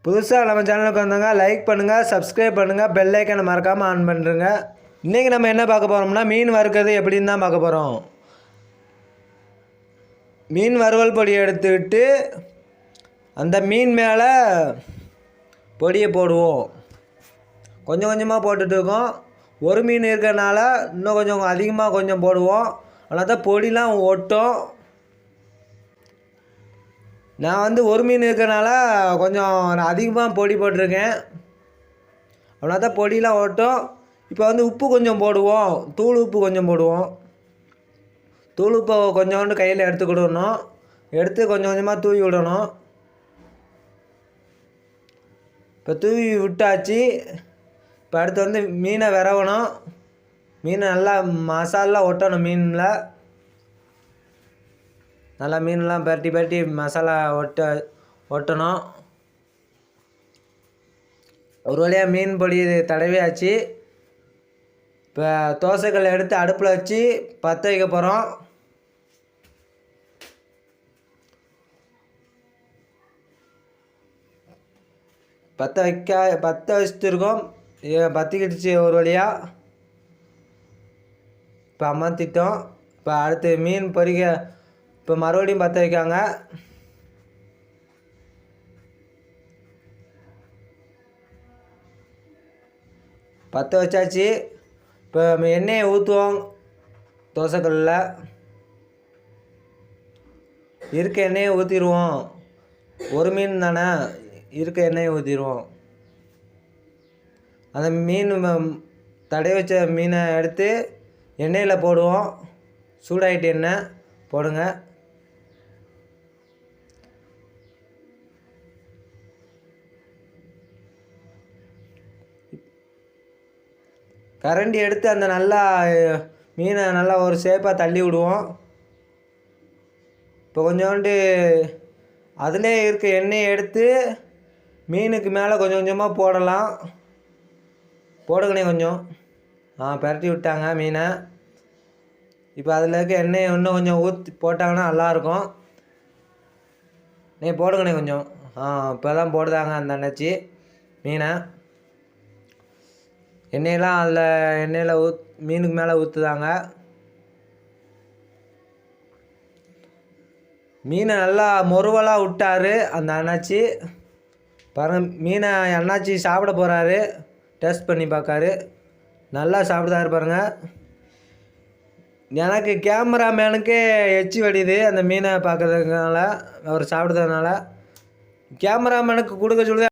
புதுசாக நம்ம சேனலுக்கு வந்தவங்க லைக் பண்ணுங்கள், சப்ஸ்கிரைப் பண்ணுங்கள், பெல் ஐக்கனை மறக்காமல் ஆன் பண்ணுறங்க. இன்றைக்கி நம்ம என்ன பார்க்க போகிறோம்னா மீன் வறுக்கிறது எப்படின்னு தான் பார்க்க போகிறோம். மீன் வறுவல் பொடி எடுத்துக்கிட்டு அந்த மீன் மேலே பொடியை போடுவோம். கொஞ்சம் கொஞ்சமாக போட்டுட்டு இருக்கோம். ஒரு மீன் இருக்கிறனால இன்னும் கொஞ்சம் அதிகமாக கொஞ்சம் போடுவோம். ஆனால் தான் பொடிலாம் ஒட்டும். நான் ஒரு மீன் இருக்கிறனால கொஞ்சம் அதிகமாக பொடி போட்டிருக்கேன். அப்படின்னா தான் பொடியெலாம் ஓட்டும். இப்போ உப்பு கொஞ்சம் போடுவோம். தூள் உப்பு கொஞ்சம் போடுவோம். தூள் உப்பை கொஞ்சோண்டு கையில் எடுத்துக்கிடணும். எடுத்து கொஞ்சம் கொஞ்சமாக தூவி விடணும். இப்போ தூவி விட்டாச்சு. இப்போ அடுத்து மீனை விரவணும். மீனை நல்லா மசாலா ஒட்டணும். மீனில் நல்லா மீனெலாம் பரட்டி பரட்டி மசாலா ஒட்டணும். ஒரு வழியாக மீன் பொடி தடவியாச்சு. இப்போ தோசைக்கல்லை எடுத்து அடுப்பில் வச்சு பற்ற வைக்க போகிறோம். பற்ற வச்சுருக்கோம். பற்றிக்கிடுச்சு ஒரு வழியாக. இப்போ அமர்த்திட்டோம். இப்போ அடுத்து மீன் பொரிக்க இப்போ மறுபடியும் பற்ற வைக்காங்க. பற்ற வச்சாச்சு. இப்போ எண்ணெயை ஊற்றுவோம். தோசைக்கல்லில் இருக்க எண்ணெயை ஊற்றிடுவோம். ஒரு மீன் தானே, இருக்க எண்ணெயை ஊற்றிடுவோம். அந்த மீன் தடவி வச்ச மீனை எடுத்து எண்ணெயில் போடுவோம். சூடாகிட்டு எண்ணெய் போடுங்க. கரண்டி எடுத்து அந்த நல்லா மீனை நல்லா ஒரு ஷேப்பாக தள்ளி விடுவோம். இப்போ கொஞ்சோண்டு அதிலே இருக்க எண்ணெயை எடுத்து மீனுக்கு மேலே கொஞ்சம் கொஞ்சமாக போடலாம். போடுங்கண்ணே கொஞ்சம். பரட்டி விட்டாங்க மீனை. இப்போ அதில் இருக்க எண்ணெயை இன்னும் கொஞ்சம் ஊற்றி போட்டாங்கன்னா நல்லாயிருக்கும். போடுங்கண்ணே கொஞ்சம். இப்போ தான் போடுதாங்க அந்த அண்ணாச்சி மீனை. எண்ணெயெல்லாம் எண்ணெயில் மீனுக்கு மேலே ஊற்றுதாங்க. மீனை நல்லா மொறுவலாக விட்டார் அந்த அண்ணாச்சி. பாருங்கள், மீனை அண்ணாச்சி சாப்பிட போகிறாரு. டேஸ்ட் பண்ணி பார்க்காரு. நல்லா சாப்பிடுதாரு பாருங்கள். எனக்கு கேமராமேனுக்கே எச்சி வடியுது அந்த மீனை பார்க்கறதுனால, அவர் சாப்பிட்றதுனால. கேமராமேனுக்கு கொடுக்க சொல்லுது.